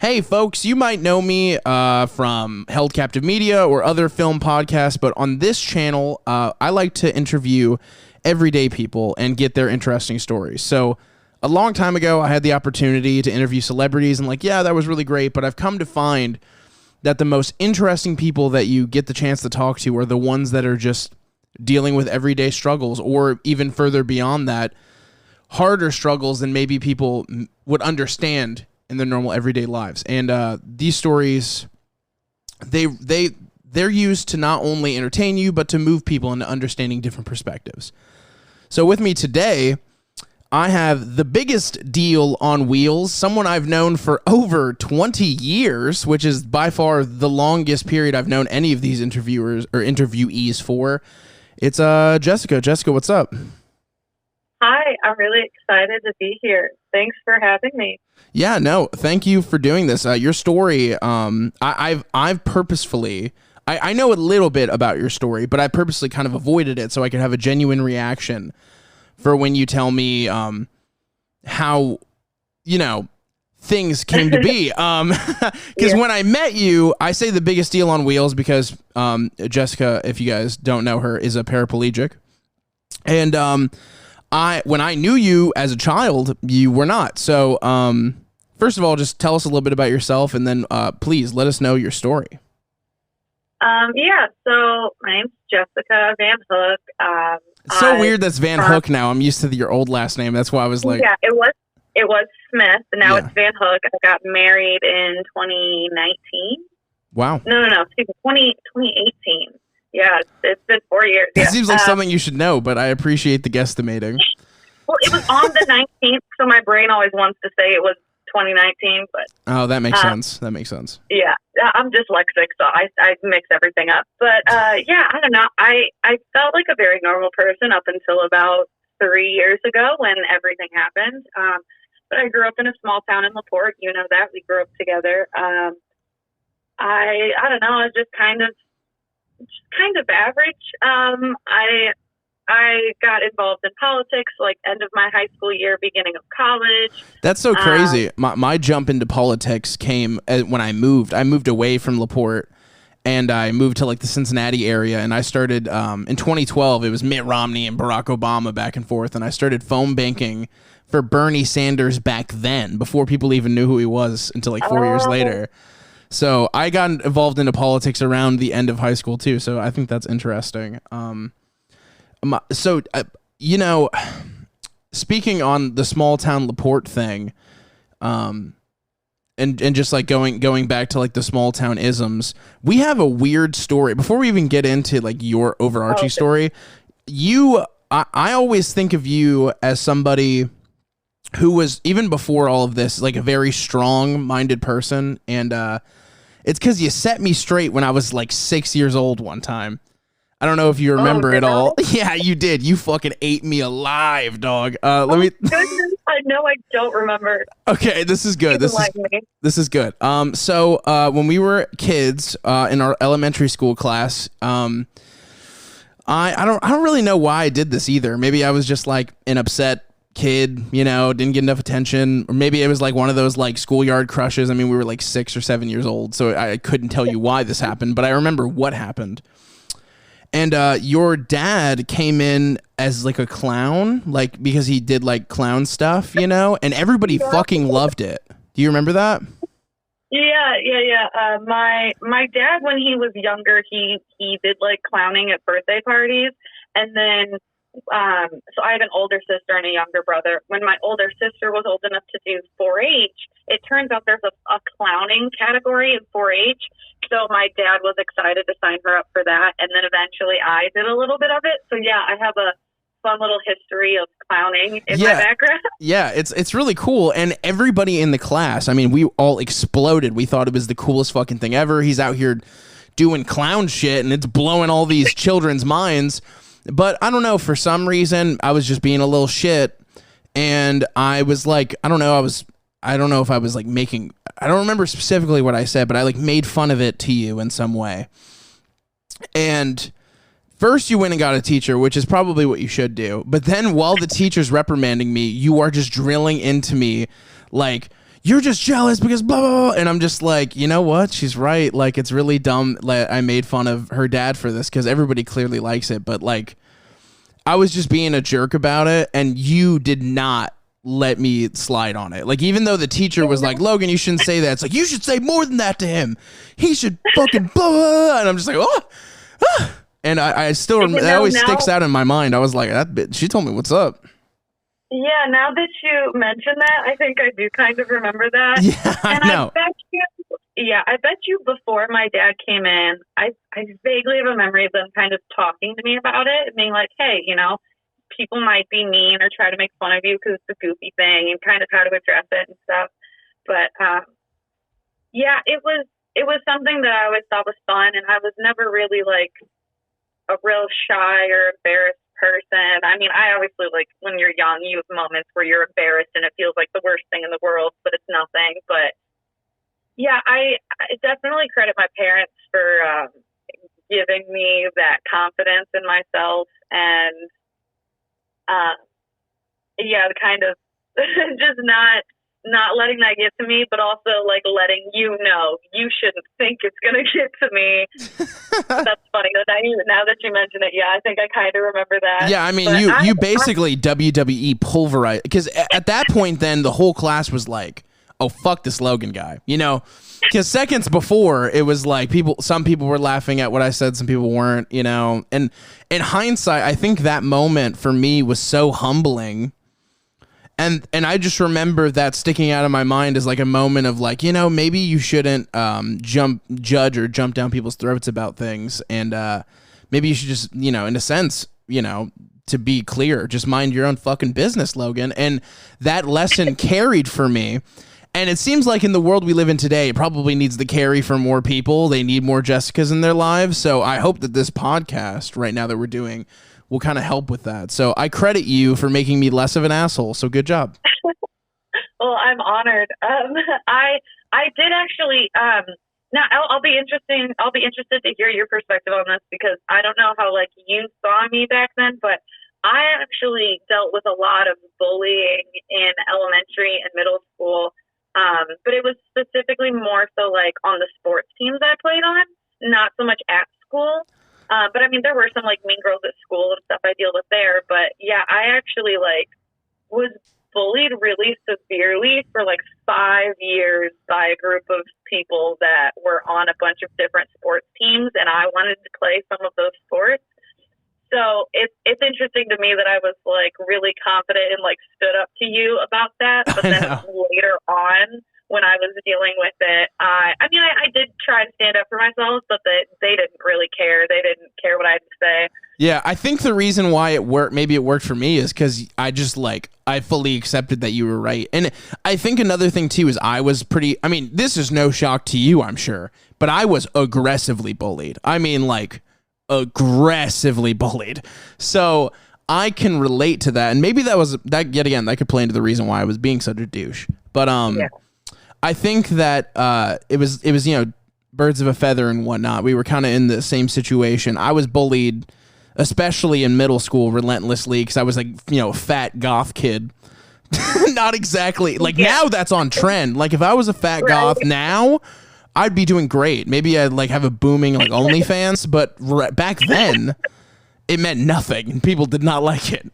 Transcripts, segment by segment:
Hey, folks, you might know me from Held Captive Media or other film podcasts, but on this channel, I like to interview everyday people and get their interesting stories. So a long time ago, I had the opportunity to interview celebrities and yeah, that was really great, but I've come to find that the most interesting people that you get the chance to talk to are the ones that are just dealing with everyday struggles, or even further beyond that, harder struggles than maybe people would understand in their normal everyday lives. And these stories, they're used to not only entertain you, but to move people into understanding different perspectives. So with me today, I have the biggest deal on wheels, someone I've known for over 20 years, which is by far the longest period I've known any of these interviewers or interviewees for. It's Jessica. Jessica, what's up? Hi, I'm really excited to be here. Thanks for having me. Yeah, no, thank you for doing this. Your story, I've purposefully, I know a little bit about your story, but I purposely kind of avoided it so I could have a genuine reaction for when you tell me how, things came to be. Because when I met you, I say the biggest deal on wheels because Jessica, if you guys don't know her, is a paraplegic. And when I knew you as a child, you were not. So first of all, just tell us a little bit about yourself, and then please let us know your story. So my name's Jessica VanHook. It's so weird that's VanHook now. I'm used to your old last name. That's why I was like... Yeah, it was Smith, and now it's VanHook. I got married in 2019. Wow. No, excuse me, 2018. Yeah, it's been 4 years. That seems like something you should know, but I appreciate the guesstimating. Well, it was on the 19th, so my brain always wants to say it was 2019, but... Oh, that makes sense. That makes sense. Yeah, I'm dyslexic, so I mix everything up. But, I don't know. I felt like a very normal person up until about 3 years ago when everything happened. But I grew up in a small town in LaPorte. You know that. We grew up together. I don't know. I was just kind of average. I got involved in politics end of my high school year, beginning of college. That's so crazy. My jump into politics came when I moved. I moved away from LaPorte, and I moved to the Cincinnati area, and I started in 2012. It was Mitt Romney and Barack Obama back and forth, and I started phone banking for Bernie Sanders back then, before people even knew who he was until 4 years later. So I got involved into politics around the end of high school too. So I think that's interesting. Speaking on the small town LaPorte thing, and just going back to the small town isms, we have a weird story. Before we even get into your overarching story, I always think of you as somebody who was, even before all of this, a very strong-minded person, and it's because you set me straight when I was 6 years old one time. I don't know if you remember it all. Yeah, you did. You fucking ate me alive, dog. Goodness, I know I don't remember. Okay, this is good. This is good. So when we were kids in our elementary school class, I don't really know why I did this either. Maybe I was just an upset kid, didn't get enough attention, or maybe it was one of those schoolyard crushes. I mean, we were 6 or 7 years old, so I couldn't tell you why this happened, but I remember what happened. And your dad came in as a clown, because he did clown stuff, and everybody fucking loved it. Do you remember that? Yeah. My dad, when he was younger, he did clowning at birthday parties, and then so I have an older sister and a younger brother. When my older sister was old enough to do 4-H, it turns out there's a clowning category in 4-H. So my dad was excited to sign her up for that. And then eventually I did a little bit of it. So yeah, I have a fun little history of clowning in my background. Yeah, it's really cool. And everybody in the class, I mean, we all exploded. We thought it was the coolest fucking thing ever. He's out here doing clown shit and it's blowing all these children's minds. But I don't know, for some reason, I was just being a little shit. And I was I don't know if I was making, I don't remember specifically what I said, but I made fun of it to you in some way. And first you went and got a teacher, which is probably what you should do. But then while the teacher's reprimanding me, you are just drilling into me you're just jealous because blah, blah, blah. And I'm just like, you know what? She's right. Like, it's really dumb. Like, I made fun of her dad for this because everybody clearly likes it. But like, I was just being a jerk about it. And you did not let me slide on it. Like, even though the teacher was like, Logan, you shouldn't say that. It's like, you should say more than that to him. He should fucking blah, blah. And I'm just like, oh. And I still remember, that always sticks out in my mind. I was like, that bitch, she told me what's up. Yeah, now that you mention that, I think I do kind of remember that. Yeah, I know. I bet you before my dad came in, I vaguely have a memory of them kind of talking to me about it and being like, hey, you know, people might be mean or try to make fun of you because it's a goofy thing and kind of how to address it and stuff. But, yeah, it was something that I always thought was fun, and I was never really like a real shy or embarrassed person. I mean, I obviously, like, when you're young, you have moments where you're embarrassed and it feels like the worst thing in the world, but it's nothing. But yeah, I definitely credit my parents for giving me that confidence in myself, and yeah, kind of just not letting that get to me, but also like letting you know you shouldn't think it's gonna get to me. That's funny that now that you mention it. Yeah, I think I kind of remember that. Yeah, I mean, you basically WWE pulverized, because at that point, then the whole class was like, "Oh, fuck this Logan guy," you know. Because seconds before, it was like some people were laughing at what I said, some people weren't, you know. And in hindsight, I think that moment for me was so humbling. And I just remember that sticking out of my mind as like a moment of like, you know, maybe you shouldn't judge or jump down people's throats about things. And maybe you should just, you know, in a sense, you know, to be clear, just mind your own fucking business, Logan. And that lesson carried for me. And it seems like in the world we live in today, it probably needs the carry for more people. They need more Jessicas in their lives. So I hope that this podcast right now that we're doing will kind of help with that. So I credit you for making me less of an asshole. So good job. Well, I'm honored. I did actually. Now I'll be interested to hear your perspective on this, because I don't know how like you saw me back then, but I actually dealt with a lot of bullying in elementary and middle school. But it was specifically more so like on the sports teams I played on, not so much at school. But I mean, there were some like mean girls at school and stuff I deal with there. But yeah, I actually like was bullied really severely for like 5 years by a group of people that were on a bunch of different sports teams, and I wanted to play some of those sports. So it's interesting to me that I was like really confident and like stood up to you about that. But then later on, when I was dealing with it, I did try to stand up for myself, but they didn't really care. They didn't care what I had to say. Yeah, I think the reason why it worked for me is because I just like, I fully accepted that you were right. And I think another thing too is this is no shock to you, I'm sure, but I was aggressively bullied. I mean, like, aggressively bullied. So I can relate to that. And maybe that yet again, that could play into the reason why I was being such a douche. But yeah. I think that it was, you know, birds of a feather and whatnot. We were kind of in the same situation. I was bullied, especially in middle school, relentlessly, because I was like, you know, a fat goth kid. Not exactly. Like, now that's on trend. Like, if I was a fat goth now, I'd be doing great. Maybe I'd like have a booming like OnlyFans, but back then it meant nothing and people did not like it.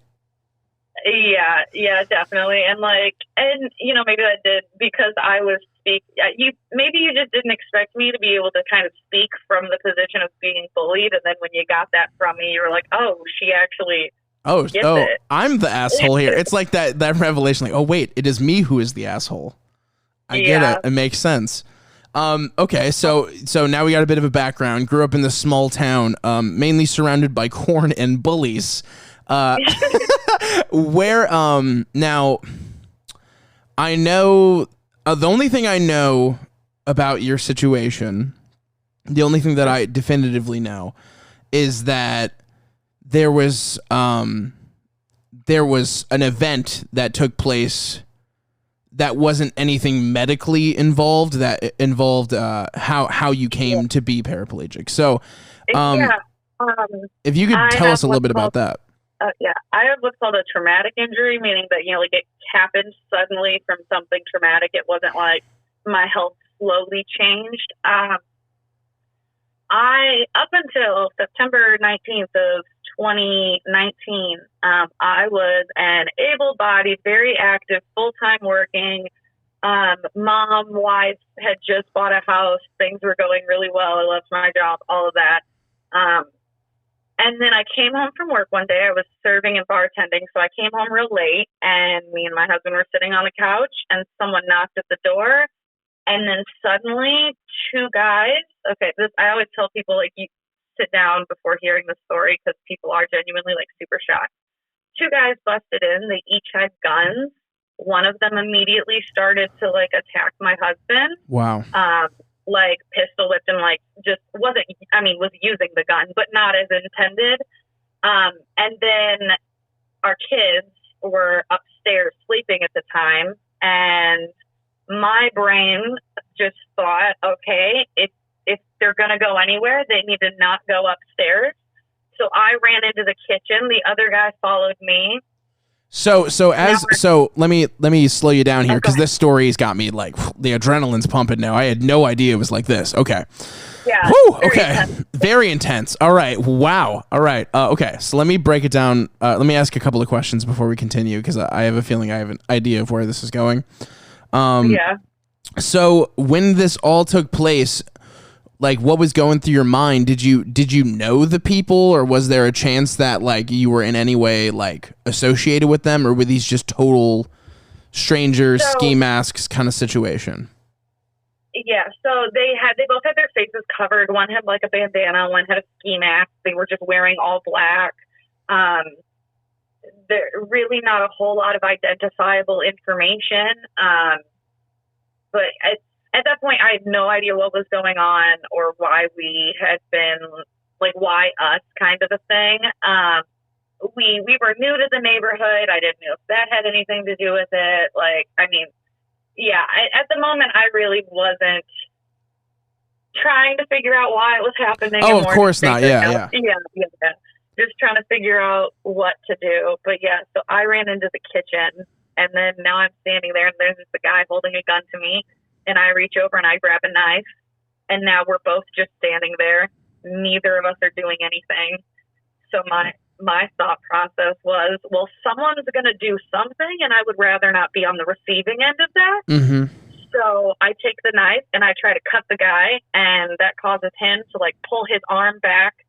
Yeah, definitely. And you know, maybe that did because I was maybe you just didn't expect me to be able to kind of speak from the position of being bullied. And then when you got that from me, you were like, oh, she actually gets it. I'm the asshole here. It's like that revelation, like, oh wait, it is me who is the asshole. I get it. It makes sense. Okay, so now we got a bit of a background. Grew up in this small town, mainly surrounded by corn and bullies. Where now I know the only thing I know about your situation, the only thing that I definitively know is that there was an event that took place that wasn't anything medically involved, that involved how you came to be paraplegic. So if you could tell us a little bit about that. Yeah, I have what's called a traumatic injury, meaning that, like it happened suddenly from something traumatic. It wasn't like my health slowly changed. Up until September 19th of 2019, I was an able-bodied, very active, full-time working mom, wife, had just bought a house. Things were going really well. I loved my job, all of that. And then I came home from work one day. I was serving and bartending, so I came home real late, and me and my husband were sitting on the couch, and someone knocked at the door. And then suddenly, two guys, I always tell people, like, you sit down before hearing the story because people are genuinely, like, super shocked. Two guys busted in. They each had guns. One of them immediately started to, like, attack my husband. Wow. Like, pistol whipped him, like, was using the gun, but not as intended. And then our kids were upstairs sleeping at the time, and my brain just thought, okay, if they're going to go anywhere, they need to not go upstairs. So I ran into the kitchen. The other guy followed me. So let me slow you down here, because this story's got me like the adrenaline's pumping now. I had no idea it was like this. Okay. Yeah. Whew, okay. Intense. Very intense. All right. Wow. All right. Okay. So let me break it down. Let me ask a couple of questions before we continue, because I have a feeling I have an idea of where this is going. Yeah. So when this all took place, like, what was going through your mind? Did you know the people, or was there a chance that, like, you were in any way, like, associated with them, or were these just total strangers, ski masks kind of situation? Yeah, so they both had their faces covered. One had, like, a bandana, one had a ski mask. They were just wearing all black. There really not a whole lot of identifiable information. But at that point, I had no idea what was going on or why we had been, like, why us kind of a thing. We were new to the neighborhood. I didn't know if that had anything to do with it. Like, I mean, yeah, at the moment, I really wasn't trying to figure out why it was happening. Oh, of course not. Yeah. Just trying to figure out what to do. But yeah, so I ran into the kitchen, and then now I'm standing there, and there's just a guy holding a gun to me. And I reach over and I grab a knife, and now we're both just standing there. Neither of us are doing anything. So my thought process was, well, someone's going to do something, and I would rather not be on the receiving end of that. Mm-hmm. So I take the knife and I try to cut the guy, and that causes him to, like, pull his arm back.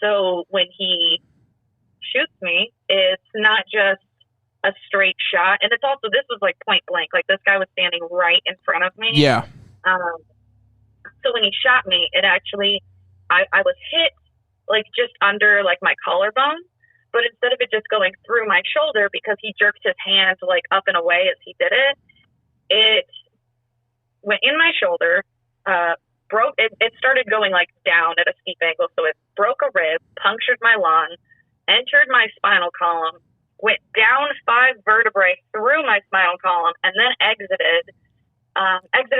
So when he shoots me, it's not just a straight shot, and it's also, this was like point blank, like this guy was standing right in front of me. Yeah. So when he shot me, it actually, I was hit like just under like my collarbone, but instead of it just going through my shoulder, because he jerked his hand like up and away as he did it, it went in my shoulder, broke, it started going like down at a steep angle, so it broke a rib, punctured my lung, entered my spinal column, went down 5 vertebrae through my spinal column, and then exited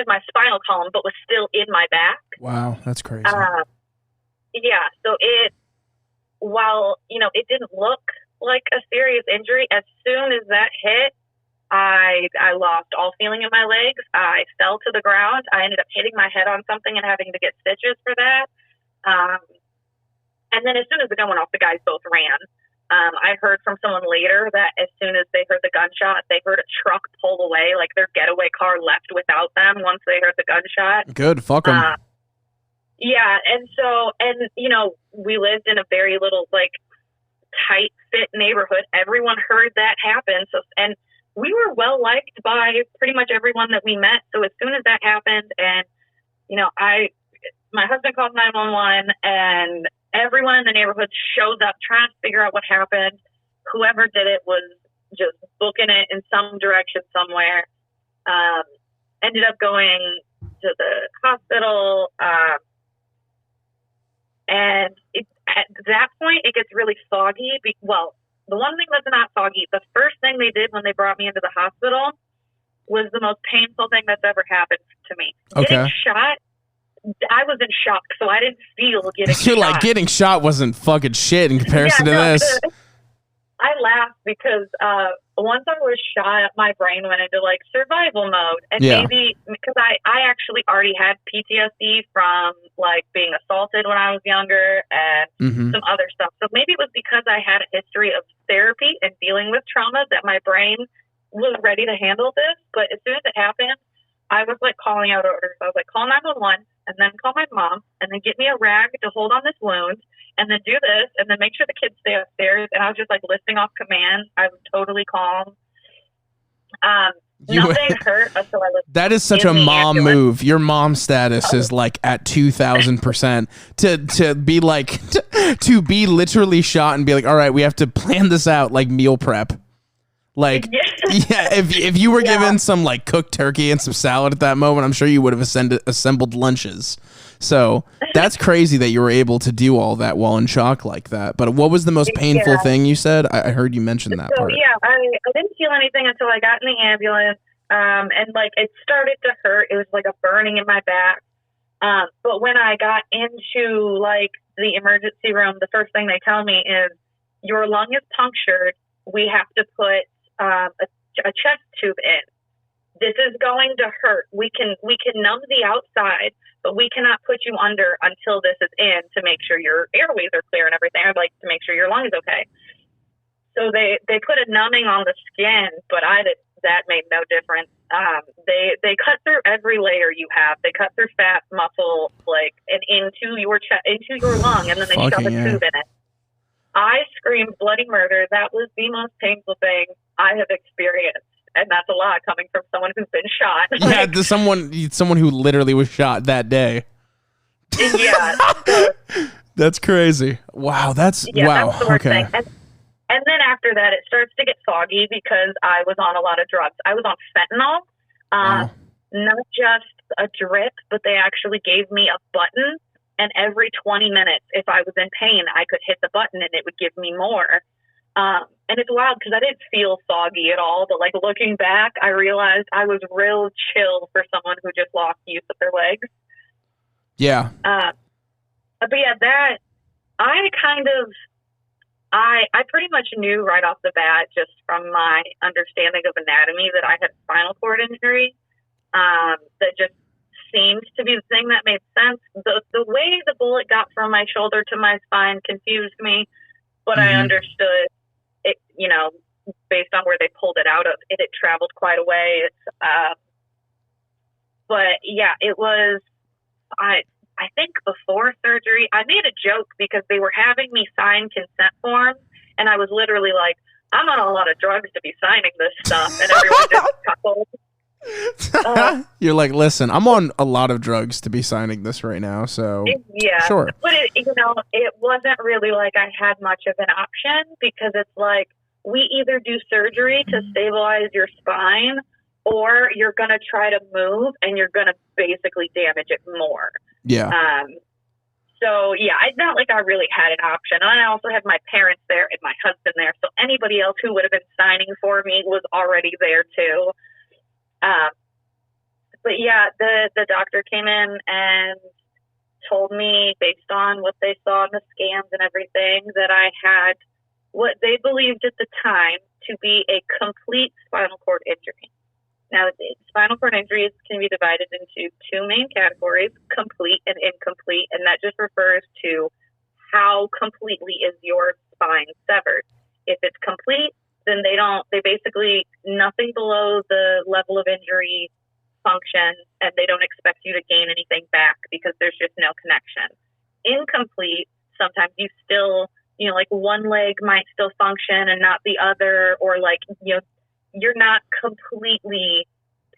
my spinal column, but was still in my back. Wow, that's crazy. Yeah, so while, it didn't look like a serious injury, as soon as that hit, I lost all feeling in my legs. I fell to the ground. I ended up hitting my head on something and having to get stitches for that. And then as soon as the gun went off, the guys both ran. I heard from someone later that as soon as they heard the gunshot, they heard a truck pull away, like their getaway car left without them once they heard the gunshot. Good, fuck them. Yeah, and we lived in a very little, like, tight fit neighborhood. Everyone heard that happen. So, and we were well liked by pretty much everyone that we met. So as soon as that happened, and my husband called 911, and everyone in the neighborhood shows up trying to figure out what happened. Whoever did it was just booking it in some direction somewhere. Ended up going to the hospital. And at that point, it gets really foggy. Well, the one thing that's not foggy, the first thing they did when they brought me into the hospital was the most painful thing that's ever happened to me. Okay. Getting shot, I was in shock, so I didn't feel getting shot. You're like, getting shot wasn't fucking shit in comparison to this. I laughed because once I was shot, my brain went into like survival mode, and maybe because I actually already had PTSD from like being assaulted when I was younger and some other stuff. So maybe it was because I had a history of therapy and dealing with trauma that my brain was ready to handle this. But as soon as it happened, I was like calling out orders. I was like, call 911 and then call my mom and then get me a rag to hold on this wound and then do this and then make sure the kids stay upstairs. And I was just like listing off commands. I was totally calm. Nothing hurt until I was. That is such a mom move. Your mom status is like at 2,000% to be like to be literally shot and be like, all right, we have to plan this out like meal prep. Like, if you were given some like cooked turkey and some salad at that moment, I'm sure you would have assembled lunches. So that's crazy that you were able to do all that while in shock like that. But what was the most painful thing you said? I heard you mention that part. Yeah, I didn't feel anything until I got in the ambulance. And like it started to hurt. It was like a burning in my back. But when I got into like the emergency room, the first thing they tell me is your lung is punctured. We have to put a chest tube in. This is going to hurt. We can numb the outside, but we cannot put you under until this is in to make sure your airways are clear and everything. I'd like to make sure your lung is okay. So they put a numbing on the skin, but that made no difference. They cut through every layer you have. They cut through fat, muscle, like, and into your chest, into your lung, and then they shove a tube in it. I screamed bloody murder. That was the most painful thing I have experienced. And that's a lot coming from someone who's been shot. Yeah, someone who literally was shot that day. Yeah. That's crazy. Wow, wow. That's the worst thing. And then after that, it starts to get foggy because I was on a lot of drugs. I was on fentanyl, not just a drip, but they actually gave me a button. And every 20 minutes, if I was in pain, I could hit the button and it would give me more. And it's wild because I didn't feel foggy at all. But like looking back, I realized I was real chill for someone who just lost use of their legs. Yeah. But yeah, that I pretty much knew right off the bat, just from my understanding of anatomy, that I had spinal cord injury. That just seemed to be the thing that made sense. The way the bullet got from my shoulder to my spine confused me, but I understood it, based on where they pulled it out of. It had traveled quite a way. But yeah, it was, I think before surgery, I made a joke because they were having me sign consent forms, and I was literally like, I'm on a lot of drugs to be signing this stuff, and everyone just chuckled. You're like, listen, I'm on a lot of drugs to be signing this right now, so yeah, sure. But it wasn't really like I had much of an option, because it's like, we either do surgery to stabilize your spine, or you're gonna try to move and you're gonna basically damage it more. Yeah. So yeah, it's not like I really had an option. And I also had my parents there and my husband there, so anybody else who would have been signing for me was already there too. But yeah, the doctor came in and told me, based on what they saw in the scans and everything, that I had what they believed at the time to be a complete spinal cord injury. Now, spinal cord injuries can be divided into two main categories, complete and incomplete, and that just refers to how completely is your spine severed. If it's complete, then they basically, nothing below the level of injury function, and they don't expect you to gain anything back because there's just no connection. Incomplete, sometimes you still, like one leg might still function and not the other, or like, you're not completely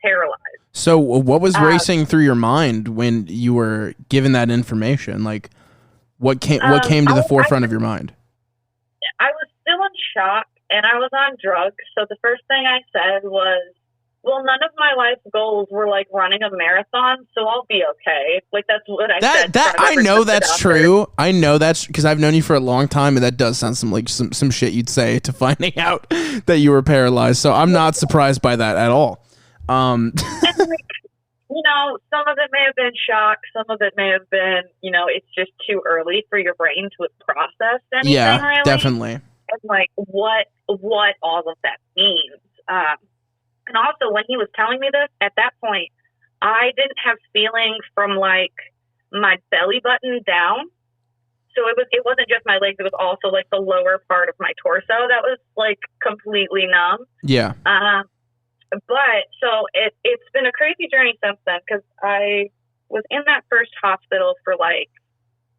paralyzed. So what was racing through your mind when you were given that information? Like, what came to the forefront of your mind? I was still in shock, and I was on drugs. So the first thing I said was, well, none of my life goals were like running a marathon, so I'll be okay. Like, that's what I said. I know that's true. I know that's because I've known you for a long time, and that does sound some shit you'd say to finding out that you were paralyzed. So I'm not surprised by that at all. And like, some of it may have been shock. Some of it may have been, it's just too early for your brain to have processed anything. Yeah, really. Definitely. and like what all of that means. And also, when he was telling me this, at that point, I didn't have feeling from like my belly button down. So it wasn't just my legs; it was also like the lower part of my torso that was like completely numb. Yeah. But so it's been a crazy journey since then, because I was in that first hospital for like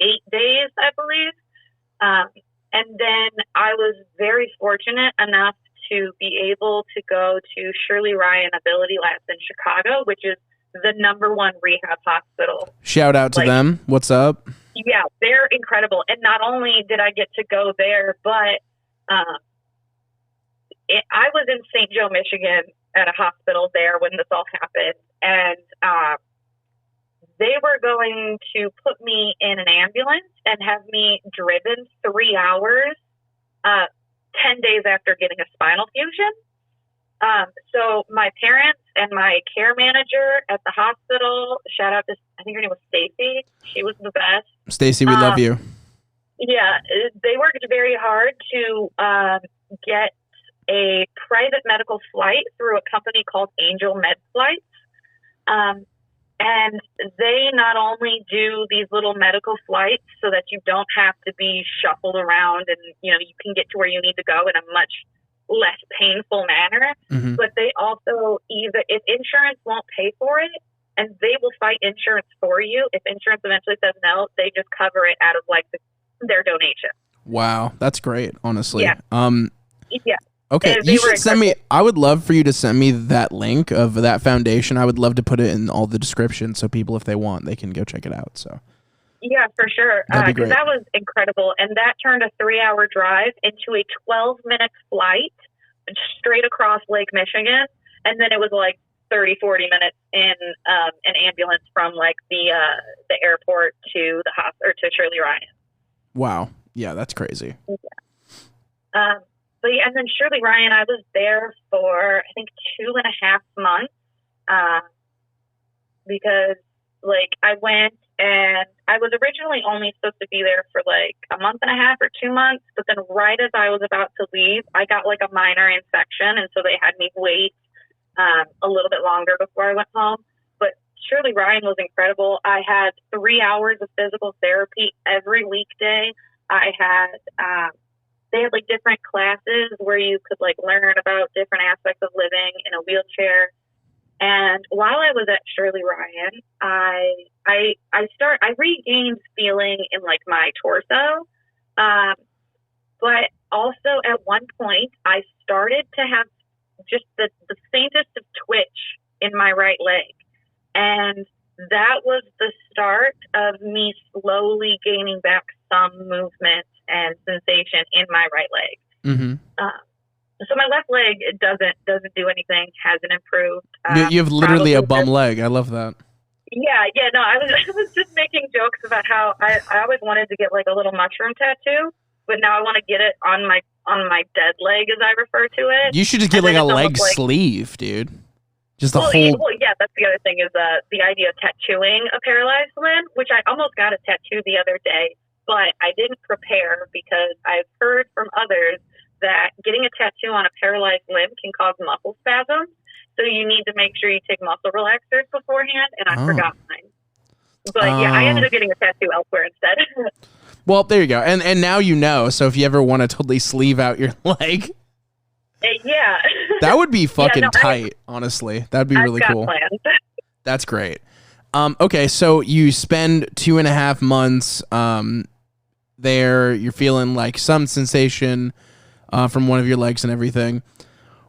8 days, I believe. And then I was very fortunate enough to be able to go to Shirley Ryan Ability Labs in Chicago, which is the #1 rehab hospital. Shout out to them. What's up? Yeah, they're incredible. And not only did I get to go there, but I was in St. Joe, Michigan at a hospital there when this all happened. And they were going to put me in an ambulance and have me driven 3 hours 10 days after getting a spinal fusion. So my parents and my care manager at the hospital, shout out to, I think her name was Stacy. She was the best. Stacy, we love you. Yeah, they worked very hard to get a private medical flight through a company called Angel Med Flights. And they not only do these little medical flights so that you don't have to be shuffled around and, you can get to where you need to go in a much less painful manner, but they also if insurance won't pay for it, and they will fight insurance for you. If insurance eventually says no, they just cover it out of like their donation. Wow. That's great. Honestly. Yeah. Yeah. Okay, you should send me. I would love for you to send me that link of that foundation. I would love to put it in all the description so people, if they want, they can go check it out. So. Yeah, for sure. Because that was incredible. And that turned a 3-hour drive into a 12-minute flight straight across Lake Michigan. And then it was like 30, 40 minutes in an ambulance from like the airport to the hospital or to Shirley Ryan. Wow. Yeah, that's crazy. Yeah. But yeah, and then Shirley Ryan, I was there for, I think, 2.5 months because, like, I went and I was originally only supposed to be there for, like, 1.5 months or 2 months. But then right as I was about to leave, I got, like, a minor infection. And so they had me wait a little bit longer before I went home. But Shirley Ryan was incredible. I had 3 hours of physical therapy every weekday. I had... they had like different classes where you could like learn about different aspects of living in a wheelchair. And while I was at Shirley Ryan, I regained feeling in like my torso. But also at one point I started to have just the faintest of twitch in my right leg. And that was the start of me slowly gaining back some movement and sensation in my right leg. So my left leg doesn't do anything, hasn't improved. You have literally a bum leg. I love that. Yeah. No, I was just making jokes about how I always wanted to get like a little mushroom tattoo, but now I want to get it on my dead leg, as I refer to it. You should just get like a leg sleeve, dude. Just the whole. Well, yeah, that's the other thing is the idea of tattooing a paralyzed limb, which I almost got a tattoo the other day, but I didn't prepare because I've heard from others that getting a tattoo on a paralyzed limb can cause muscle spasms. So you need to make sure you take muscle relaxers beforehand, and I forgot mine. But yeah, I ended up getting a tattoo elsewhere instead. Well, there you go. And now you know, so if you ever want to totally sleeve out your leg. Yeah. That would be fucking tight, honestly. That'd be really cool. Plans. That's great. Okay, so you spend 2.5 months there. You're feeling like some sensation from one of your legs and everything.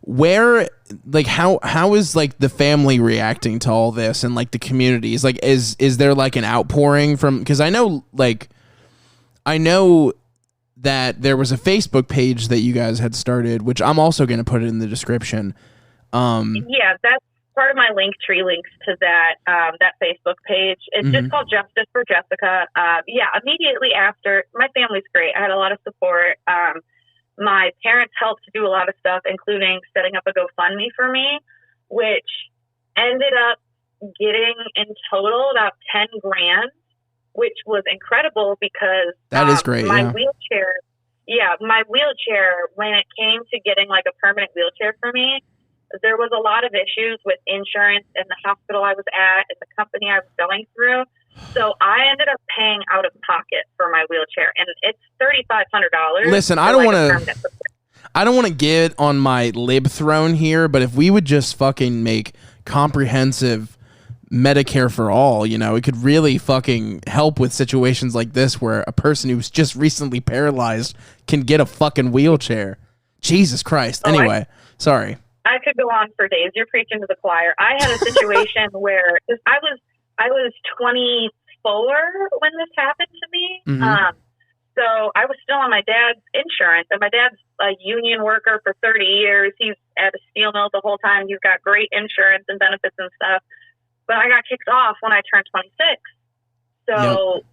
Where, like, how is like the family reacting to all this and like the communities? Like, is there like an outpouring from? Because I know that there was a Facebook page that you guys had started, which I'm also going to put it in the description. Yeah, that's part of my Linktree links to that Facebook page. It's just called Justice for Jessica. Yeah, immediately after, my family's great. I had a lot of support. My parents helped do a lot of stuff, including setting up a GoFundMe for me, which ended up getting in total about 10 grand, which was incredible because that is great. My wheelchair, Yeah, my wheelchair, when it came to getting like a permanent wheelchair for me, there was a lot of issues with insurance in the hospital I was at, and the company I was going through. So I ended up paying out of pocket for my wheelchair, and it's $3,500. Listen, I don't want to get on my lib throne here, but if we would just fucking make comprehensive Medicare for all, you know, it could really fucking help with situations like this where a person who's just recently paralyzed can get a fucking wheelchair. Jesus Christ. Anyway, sorry. I could go on for days. You're preaching to the choir. I had a situation where I was 24 when this happened to me. Mm-hmm. So I was still on my dad's insurance, and my dad's a union worker for 30 years. He's at a steel mill the whole time. He's got great insurance and benefits and stuff. But I got kicked off when I turned 26. So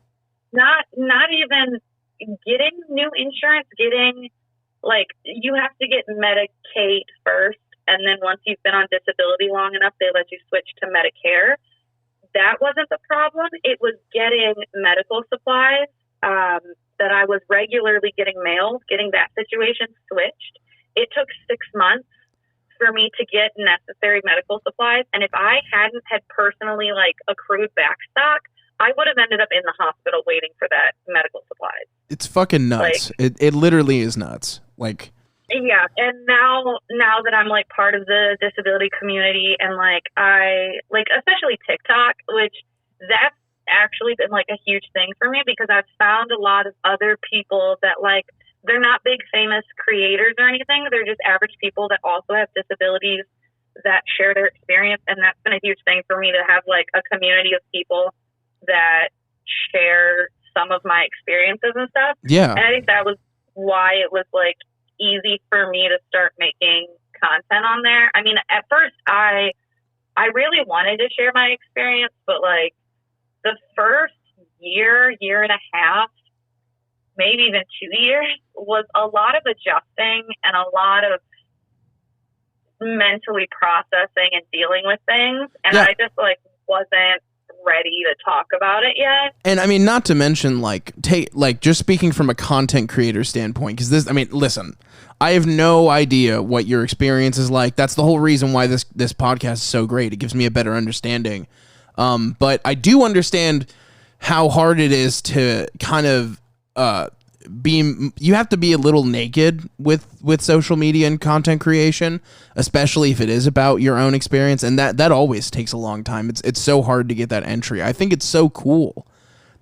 not even getting new insurance, you have to get Medicaid first. And then once you've been on disability long enough, they let you switch to Medicare. That wasn't the problem. It was getting medical supplies that I was regularly getting mailed, getting that situation switched. It took 6 months for me to get necessary medical supplies. And if I hadn't had personally accrued backstock, I would have ended up in the hospital waiting for that medical supplies. It's fucking nuts. It literally is nuts. Yeah, and now that I'm part of the disability community, and I especially TikTok, which that's actually been a huge thing for me, because I've found a lot of other people that they're not big famous creators or anything. They're just average people that also have disabilities that share their experience, and that's been a huge thing for me to have a community of people that share some of my experiences and stuff. Yeah, and I think that was why it was easy for me to start making content on there. I mean, at first I really wanted to share my experience, but the first year and a half, maybe even 2 years, was a lot of adjusting and a lot of mentally processing and dealing with things. And I just wasn't ready to talk about it yet. And I mean, not to mention just speaking from a content creator standpoint, because listen, I have no idea what your experience is like. That's the whole reason why this podcast is so great. It gives me a better understanding. But I do understand how hard it is to kind of you have to be a little naked with social media and content creation, especially if it is about your own experience, and that always takes a long time. It's so hard to get that entry. I think it's so cool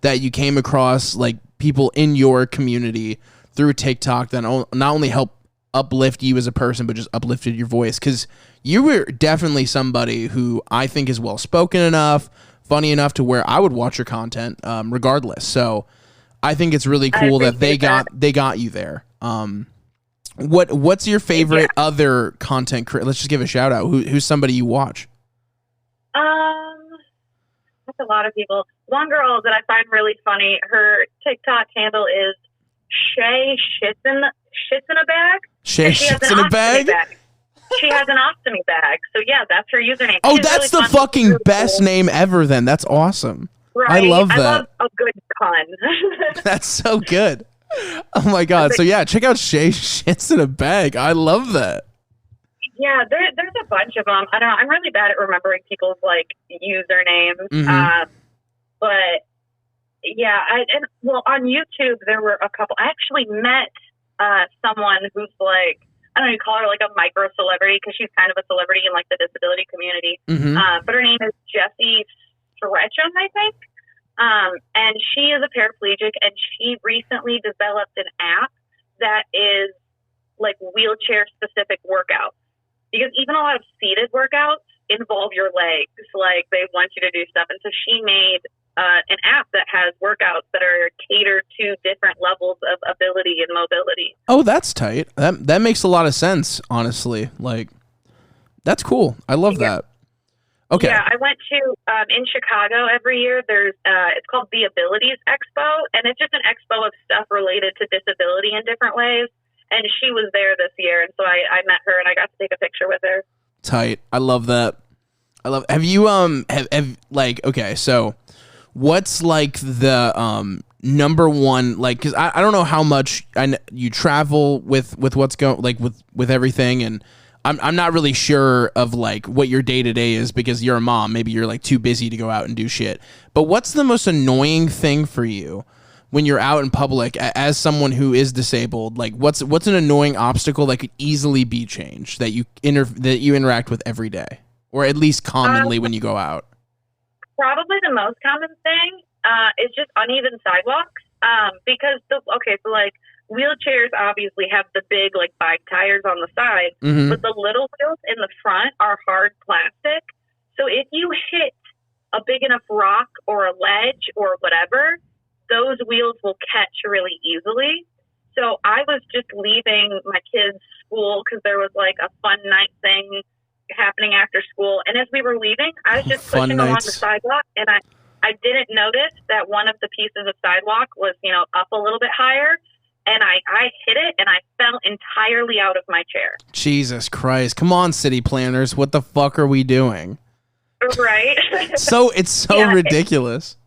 that you came across people in your community through TikTok that not only help uplift you as a person, but just uplifted your voice, because you were definitely somebody who I think is well spoken enough, funny enough to where I would watch your content regardless. So I think it's really cool that they got you there. What's your favorite other content creator? Let's just give a shout out. Who's somebody you watch? That's a lot of people. One girl that I find really funny, her TikTok handle is Shay Shits in a Bag. Shay Shits in a Bag? She has an ostomy bag. So yeah, that's her username. Oh, she's that's really the fucking really best cool name ever then. That's awesome. Right. I love that. I love a good pun. That's so good. Oh my God. So yeah, check out Shay Shits in a Bag. I love that. Yeah, there's a bunch of them. I don't know. I'm really bad at remembering people's usernames. Mm-hmm. But yeah, on YouTube there were a couple. I actually met someone who's I don't know, you call her a micro celebrity, because she's kind of a celebrity in the disability community. Mm-hmm. But her name is Jessie VanHook, I think. And she is a paraplegic, and she recently developed an app that is wheelchair specific workouts, because even a lot of seated workouts involve your legs. They want you to do stuff. And so she made an app that has workouts that are catered to different levels of ability and mobility. Oh, that's tight. That makes a lot of sense, honestly. That's cool. I love that. Okay. Yeah, I went to in Chicago every year. There's it's called the Abilities Expo, and it's just an expo of stuff related to disability in different ways. And she was there this year, and so I met her and I got to take a picture with her. Tight. I love that. Have you okay, so what's the number one, like, because I don't know how much you travel with what's going, like, with everything, and I'm not really sure of like what your day to day is because you're a mom. Maybe you're like too busy to go out and do shit. But what's the most annoying thing for you when you're out in public as someone who is disabled? Like, what's an annoying obstacle that could easily be changed that you interact with every day, or at least commonly when you go out? Probably the most common thing is just uneven sidewalks. Because so like wheelchairs obviously have the big like bike tires on the side, but the little wheels in the front are hard plastic. So if you hit a big enough rock or a ledge or whatever, those wheels will catch really easily. So I was just leaving my kids' school because there was like a fun night thing happening after school. And as we were leaving, I was just pushing along the sidewalk, and I didn't notice that one of the pieces of sidewalk was, up a little bit higher. And I hit it, and I fell entirely out of my chair. Jesus Christ. Come on, city planners. What the fuck are we doing? Right? It's so ridiculous.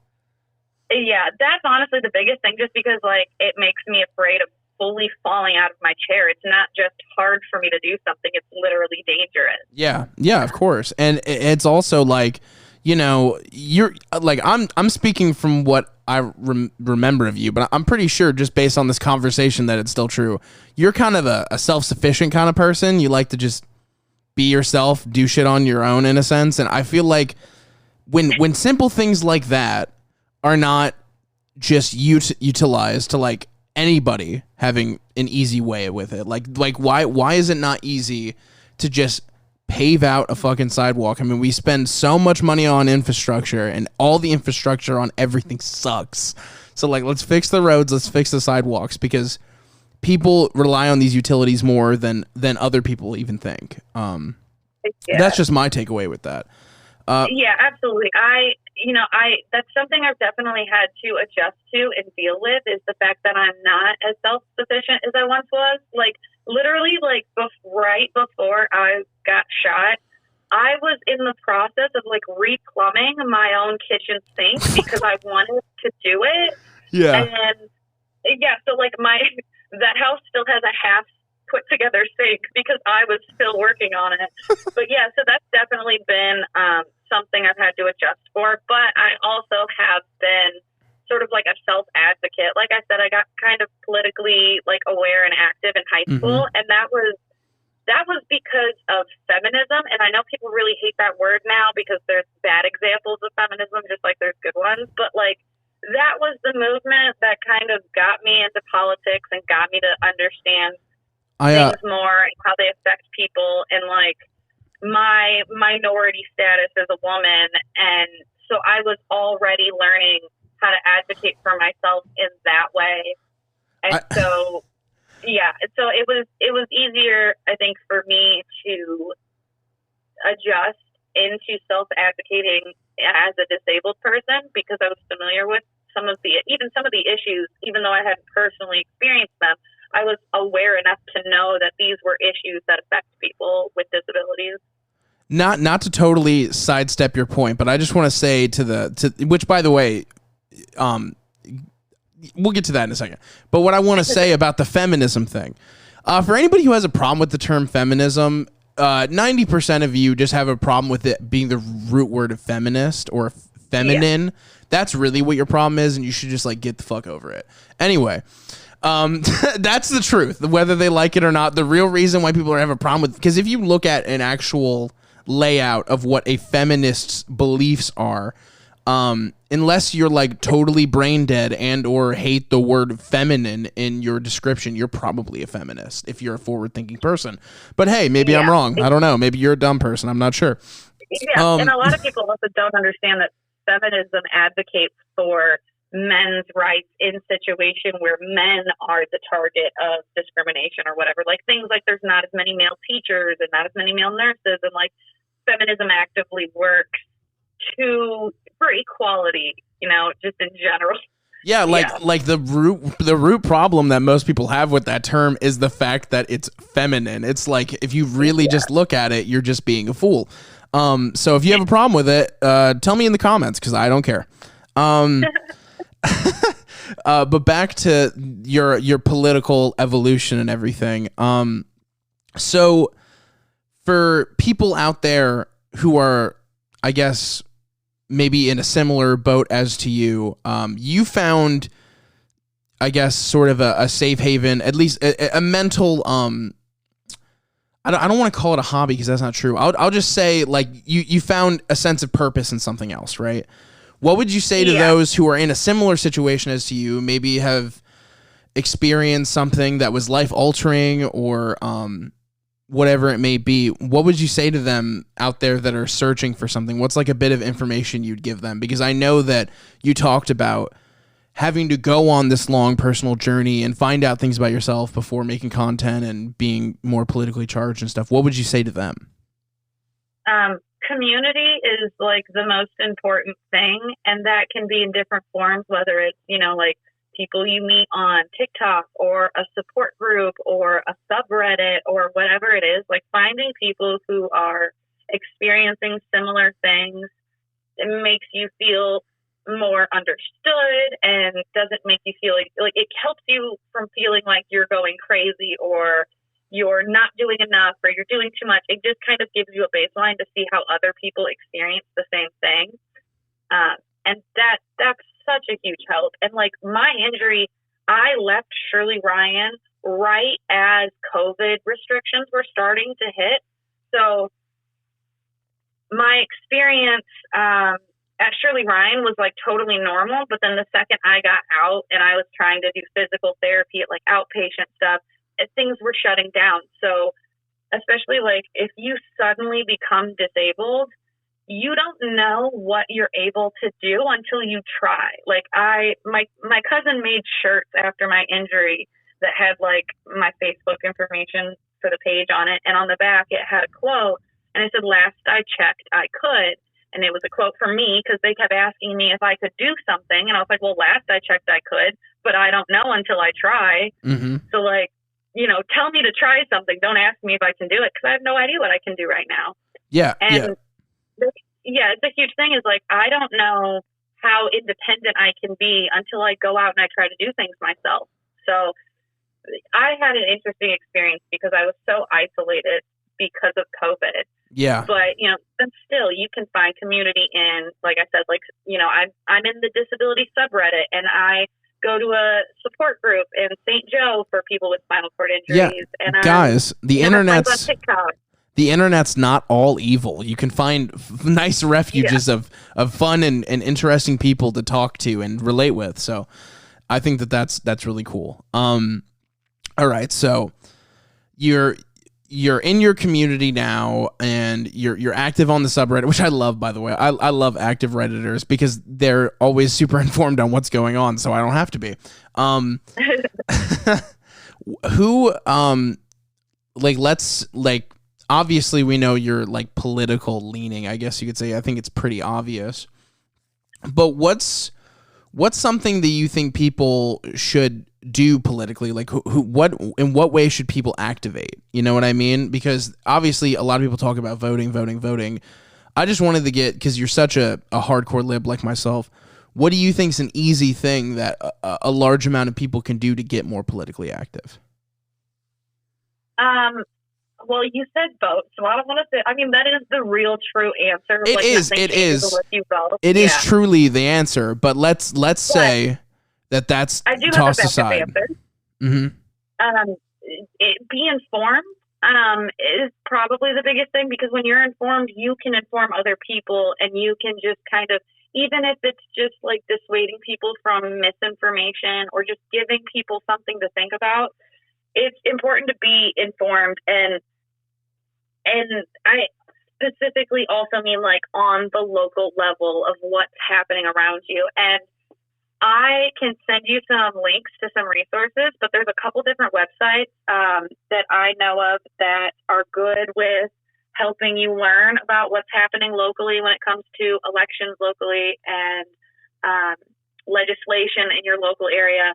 That's honestly the biggest thing, just because, like, it makes me afraid of fully falling out of my chair. It's not just hard for me to do something. It's literally dangerous. Yeah, of course. And it's also, like, you're like, I'm speaking from what I remember of you, but I'm pretty sure just based on this conversation that it's still true. You're kind of a self-sufficient kind of person. You like to just be yourself, do shit on your own in a sense. And I feel like when simple things like that are not just utilized to like anybody having an easy way with it, like why is it not easy to just pave out a fucking sidewalk? I mean, we spend so much money on infrastructure, and all the infrastructure on everything sucks. So, like, let's fix the roads, let's fix the sidewalks, because people rely on these utilities more than other people even think. That's just my takeaway with that. Yeah, absolutely. That's something I've definitely had to adjust to and deal with, is the fact that I'm not as self-sufficient as I once was. Like, literally, like, right before I got shot, I was in the process of, like, replumbing my own kitchen sink because I wanted to do it. Yeah. And, so, like, that house still has a half put together sink because I was still working on it. But, so that's definitely been something I've had to adjust for. But I also have been sort of like a self-advocate. Like I said, I got kind of politically like aware and active in high school, and that was because of feminism. And I know people really hate that word now because there's bad examples of feminism, just like there's good ones. But like, that was the movement that kind of got me into politics and got me to understand things more and how they affect people, and like my minority status as a woman. And so I was already learning how to advocate for myself in that way. And so it was easier, I think, for me to adjust into self-advocating as a disabled person, because I was familiar with some of the issues, even though I hadn't personally experienced them. I was aware enough to know that these were issues that affect people with disabilities. Not to totally sidestep your point, but I just want to say which, by the way, we'll get to that in a second. But what I want to say about the feminism thing, for anybody who has a problem with the term feminism, 90% of you just have a problem with it being the root word of feminist or feminine. Yeah. That's really what your problem is, and you should just like get the fuck over it. Anyway, that's the truth. Whether they like it or not, the real reason why people have a problem with, because if you look at an actual layout of what a feminist's beliefs are, unless you're like totally brain dead and or hate the word feminine in your description, you're probably a feminist if you're a forward thinking person. But hey, maybe I'm wrong. I don't know. Maybe you're a dumb person. I'm not sure. Yeah, and a lot of people also don't understand that feminism advocates for men's rights in situations where men are the target of discrimination or whatever. Like things like there's not as many male teachers and not as many male nurses, and like feminism actively works for equality, just in general. Yeah, like the root problem that most people have with that term is the fact that it's feminine. It's like, if you really just look at it, you're just being a fool. So if you have a problem with it, tell me in the comments, because I don't care. But back to your political evolution and everything. So for people out there who are, I guess, maybe in a similar boat as to you, you found, I guess, sort of a safe haven, at least a mental, I don't want to call it a hobby because that's not true. I'll just say, like, you found a sense of purpose in something else, right? What would you say to those who are in a similar situation as to you, maybe have experienced something that was life-altering or whatever it may be? What would you say to them out there that are searching for something? What's like a bit of information you'd give them? Because I know that you talked about having to go on this long personal journey and find out things about yourself before making content and being more politically charged and stuff. What would you say to them? Community is like the most important thing, and that can be in different forms, whether it's, like people you meet on TikTok or a support group or a subreddit or whatever it is. Like finding people who are experiencing similar things, it makes you feel more understood and doesn't make you feel like it helps you from feeling like you're going crazy or you're not doing enough or you're doing too much. It just kind of gives you a baseline to see how other people experience the same thing. And that's such a huge help. And like my injury, I left Shirley Ryan right as COVID restrictions were starting to hit. So my experience at Shirley Ryan was like totally normal. But then the second I got out and I was trying to do physical therapy at like outpatient stuff, things were shutting down. So especially like if you suddenly become disabled, you don't know what you're able to do until you try. Like my cousin made shirts after my injury that had like my Facebook information for the page on it. And on the back, it had a quote and it said, "Last I checked, I could." And it was a quote from me because they kept asking me if I could do something. And I was like, well, last I checked, I could, but I don't know until I try. Mm-hmm. So like, tell me to try something. Don't ask me if I can do it because I have no idea what I can do right now. Yeah. And it's a huge thing is like, I don't know how independent I can be until I go out and I try to do things myself. So I had an interesting experience because I was so isolated because of COVID. Yeah. But, but still you can find community in, like I said, like, I'm in the disability subreddit and I go to a support group in St. Joe for people with spinal cord injuries. Yeah. And guys, the internet's on TikTok. The internet's not all evil. You can find nice refuges of fun and interesting people to talk to and relate with. So I think that's really cool. All right. So you're in your community now and you're active on the subreddit, which I love, by the way. I love active Redditors because they're always super informed on what's going on. So I don't have to be. Obviously we know you're like political leaning, I guess you could say. I think it's pretty obvious. But what's something that you think people should do politically? Like in what way should people activate? You know what I mean? Because obviously a lot of people talk about voting. I just wanted to get, because you're such a hardcore lib like myself, what do you think is an easy thing that a large amount of people can do to get more politically active? Well, you said vote, so I don't want to say. I mean, that is the real true answer. It is. It is truly the answer. But let's say that's I do tossed have a aside. Answer. Mm-hmm. Be informed is probably the biggest thing, because when you're informed, you can inform other people, and you can just kind of, even if it's just like dissuading people from misinformation or just giving people something to think about. It's important to be informed, and I specifically also mean like on the local level of what's happening around you. And I can send you some links to some resources, but there's a couple different websites that I know of that are good with helping you learn about what's happening locally when it comes to elections locally and legislation in your local area.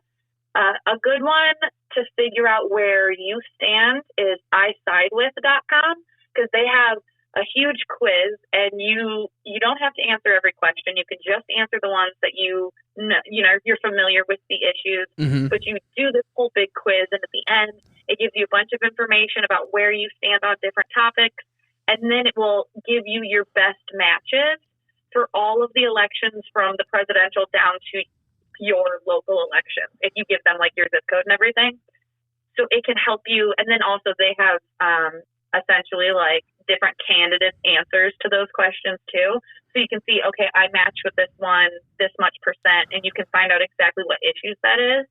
A good one to figure out where you stand is isidewith.com, because they have a huge quiz, and you don't have to answer every question. You can just answer the ones that you know, you're familiar with the issues. But you do this whole big quiz, and at the end, it gives you a bunch of information about where you stand on different topics, and then it will give you your best matches for all of the elections from the presidential down to your local election, if you give them like your zip code and everything. So it can help you. And then also they have essentially like different candidates' answers to those questions too. So you can see, okay, I match with this one, this much percent, and you can find out exactly what issues that is.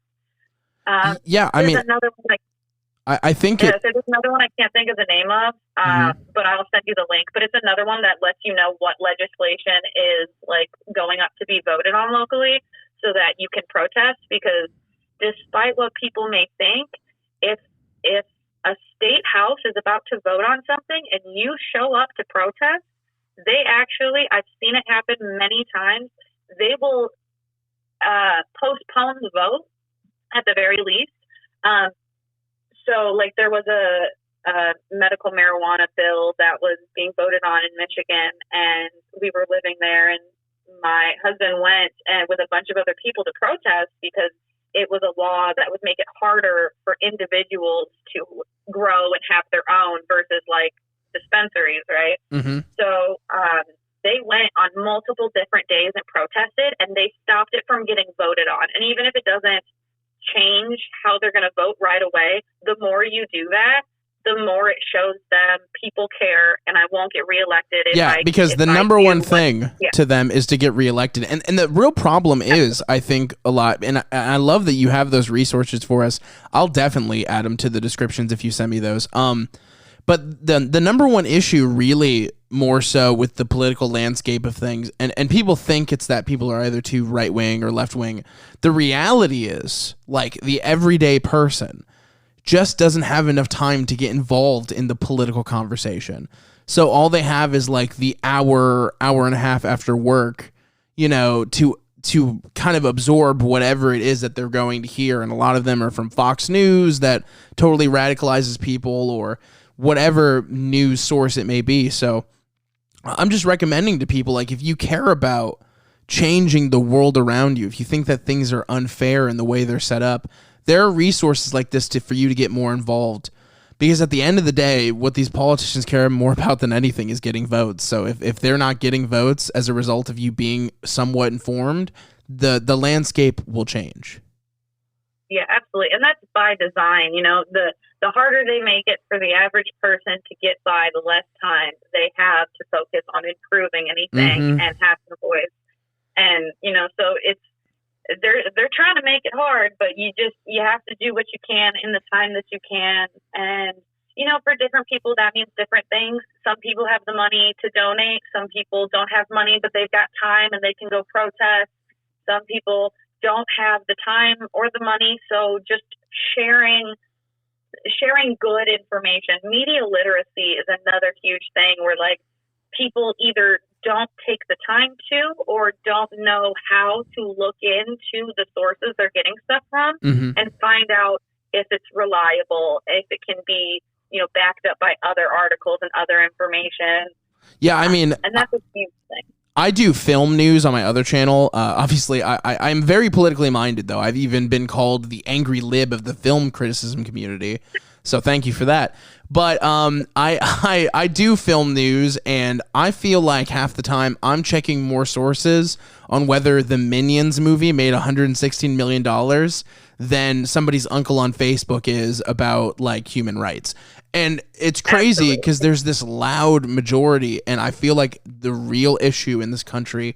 Yeah, I mean, another one I think there's another one I can't think of the name of, but I'll send you the link. But it's another one that lets you know what legislation is like going up to be voted on locally, so that you can protest. Because despite what people may think, if a state house is about to vote on something and you show up to protest, they actually, I've seen it happen many times, they will postpone the vote at the very least. So, like, there was a medical marijuana bill that was being voted on in Michigan, and we were living there, and my husband went and with a bunch of other people to protest because it was a law that would make it harder for individuals to grow and have their own versus, like, dispensaries, right? So they went on multiple different days and protested, and they stopped it from getting voted on. And even if it doesn't change how they're going to vote right away, the more you do that, the more it shows them people care, and I won't get reelected. Because the number one thing to them is to get reelected. And the real problem is, I think, a lot, and I love that you have those resources for us. I'll definitely add them to the descriptions if you send me those. But the number one issue really more so with the political landscape of things, and people think it's that people are either too right-wing or left-wing. The reality is, like, the everyday person just doesn't have enough time to get involved in the political conversation. So all they have is like the hour and a half after work, to kind of absorb whatever it is that they're going to hear. And a lot of them are from Fox News that totally radicalizes people, or whatever news source it may be. So I'm just recommending to people, like, if you care about changing the world around you, if you think that things are unfair in the way they're set up, there are resources like this for you to get more involved. Because at the end of the day, what these politicians care more about than anything is getting votes. So if they're not getting votes as a result of you being somewhat informed, the landscape will change. Yeah, absolutely. And that's by design. The harder they make it for the average person to get by, the less time they have to focus on improving anything and have a voice. And, so they're trying to make it hard, but you have to do what you can in the time that you can. And, for different people, that means different things. Some people have the money to donate. Some people don't have money, but they've got time and they can go protest. Some people don't have the time or the money. So just sharing good information. Media literacy is another huge thing where, like, people either don't take the time to or don't know how to look into the sources they're getting stuff from and find out if it's reliable, if it can be, backed up by other articles and other information. Yeah, I mean, and that's a huge thing. I do film news on my other channel. Obviously, I'm very politically minded, though. I've even been called the angry lib of the film criticism community. So thank you for that. But I do film news, and I feel like half the time I'm checking more sources on whether the Minions movie made $116 million than somebody's uncle on Facebook is about, like, human rights. And it's crazy because there's this loud majority, and I feel like the real issue in this country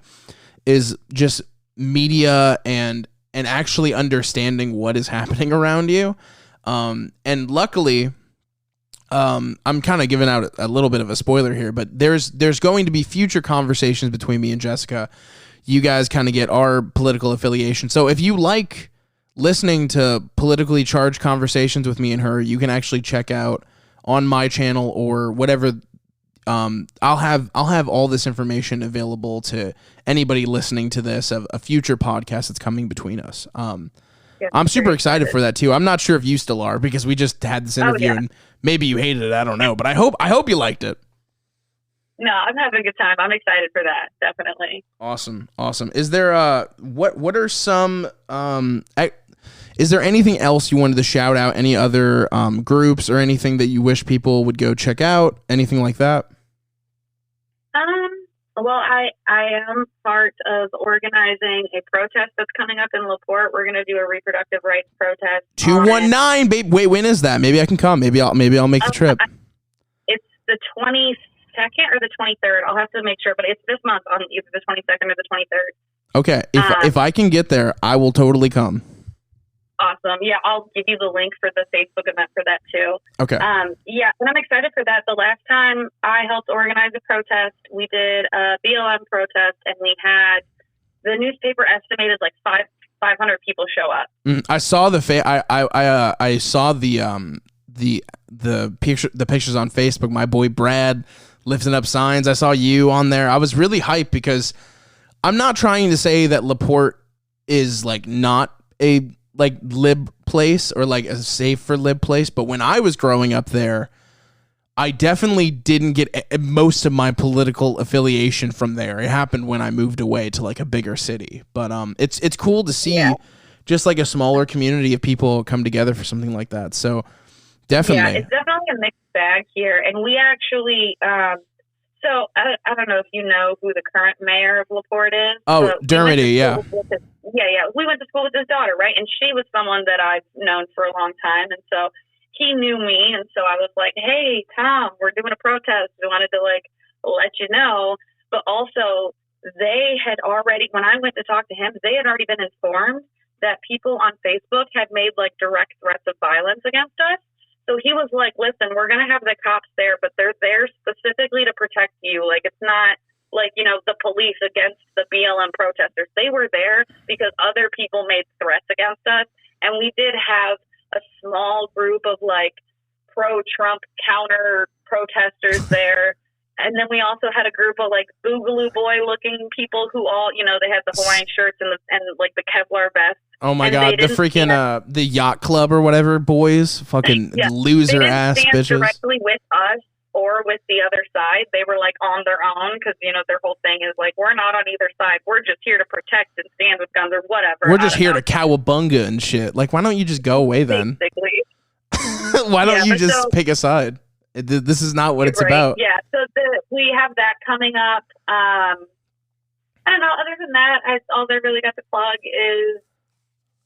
is just media and actually understanding what is happening around you. And luckily, I'm kind of giving out a little bit of a spoiler here, but there's going to be future conversations between me and Jessica. You guys kind of get our political affiliation. So if you like listening to politically charged conversations with me and her, you can actually check out on my channel or whatever. I'll have all this information available to anybody listening to this of a future podcast that's coming between us. I'm super excited for that too. I'm not sure if you still are, because we just had this interview and maybe you hated it. I don't know, but I hope you liked it. No, I'm having a good time. I'm excited for that. Definitely. Awesome. Is there what are some is there anything else you wanted to shout out? Any other groups or anything that you wish people would go check out? Anything like that? Well, I am part of organizing a protest that's coming up in LaPorte. We're going to do a reproductive rights protest. 219, babe. Wait, when is that? Maybe I can come. Maybe I'll make the trip. It's the 22nd or the 23rd. I'll have to make sure, but it's this month on either the 22nd or the 23rd. Okay, if I can get there, I will totally come. Awesome. Yeah, I'll give you the link for the Facebook event for that too. Okay. Yeah, and I'm excited for that. The last time I helped organize a protest, we did a BLM protest, and we had the newspaper estimated like 500 people show up. I saw I saw the pictures on Facebook. My boy Brad lifting up signs. I saw you on there. I was really hyped because I'm not trying to say that LaPorte is like not a like lib place or like a safe for lib place, but when I was growing up there, I definitely didn't get most of my political affiliation from there. It happened when I moved away to like a bigger city, but it's cool to see just like a smaller community of people come together for something like that. So definitely, it's definitely a mixed bag here, and we actually. So I don't know if you know who the current mayor of LaPorte is. Oh, Dermody, yeah. We went to school with his daughter, right? And she was someone that I've known for a long time. And so he knew me. And so I was like, hey, Tom, we're doing a protest. We wanted to like let you know. But also they had already, when I went to talk to him, they had already been informed that people on Facebook had made like direct threats of violence against us. So he was like, listen, we're going to have the cops there, but they're there specifically to protect you. Like, it's not like, you know, the police against the BLM protesters. They were there because other people made threats against us. And we did have a small group of like pro-Trump counter protesters there. And then we also had a group of like Boogaloo Boy looking people who all, you know, they had the Hawaiian shirts and like the Kevlar vests. Oh my God, the freaking the yacht club or whatever boys, fucking loser ass bitches. They didn't stand directly with us or with the other side. They were like on their own because, you know, their whole thing is like, we're not on either side. We're just here to protect and stand with guns or whatever. We're just here to cowabunga and shit. Like, why don't you just go away then? Why don't you just pick a side? This is not what it's about. Yeah, so we have that coming up. I don't know. Other than that, all I really got to plug is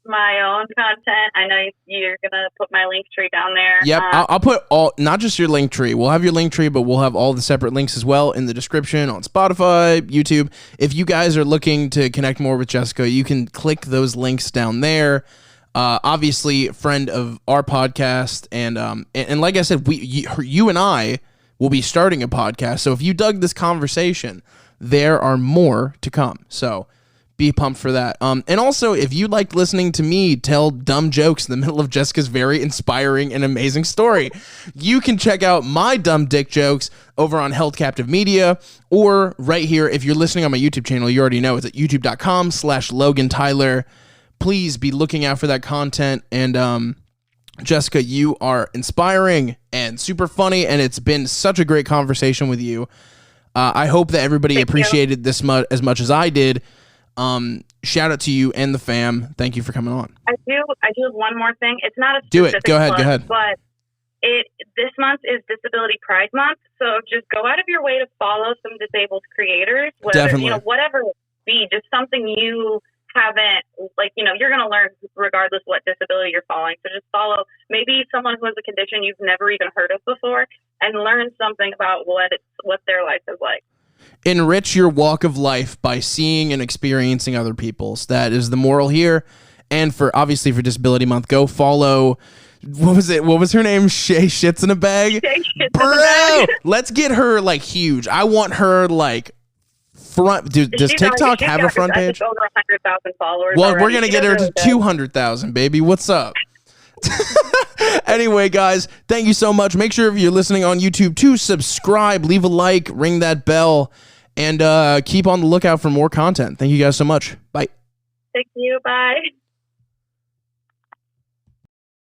my own content. I know you're gonna put my link tree down there. Yep, I'll put all, not just your link tree. We'll have your link tree, but we'll have all the separate links as well in the description on Spotify, YouTube. If you guys are looking to connect more with Jessica, you can click those links down there. Obviously, friend of our podcast, and like I said, you and I will be starting a podcast. So if you dug this conversation, there are more to come. So be pumped for that. And also, if you like listening to me tell dumb jokes in the middle of Jessica's very inspiring and amazing story, you can check out my dumb dick jokes over on Held Captive Media, or right here, if you're listening on my YouTube channel, you already know it's at youtube.com/Logan Tyler. Please be looking out for that content. And Jessica, you are inspiring and super funny, and it's been such a great conversation with you. I hope that everybody appreciated this as much as I did. Shout out to you and the fam. Thank you for coming on. I do have one more thing. It's not a do it. Go ahead. But this month is Disability Pride Month, so just go out of your way to follow some disabled creators. Definitely. You know, whatever it be, just something you haven't, like, you know, you're going to learn regardless what disability you're following. So just follow maybe someone who has a condition you've never even heard of before, and learn something about what their life is like. Enrich your walk of life by seeing and experiencing other people's. That is the moral here. And for Disability Month, go follow. What was her name? Shay Shits in a Bag. Bro, let's get her like huge. I want her like front. Does TikTok have a front page? Over 100,000 followers. Well, already. We're gonna get her to 200,000, baby. What's up? Anyway, guys, thank you so much. Make sure if you're listening on YouTube to subscribe, leave a like, ring that bell, and keep on the lookout for more content. Thank you guys so much. Bye. Thank you. Bye.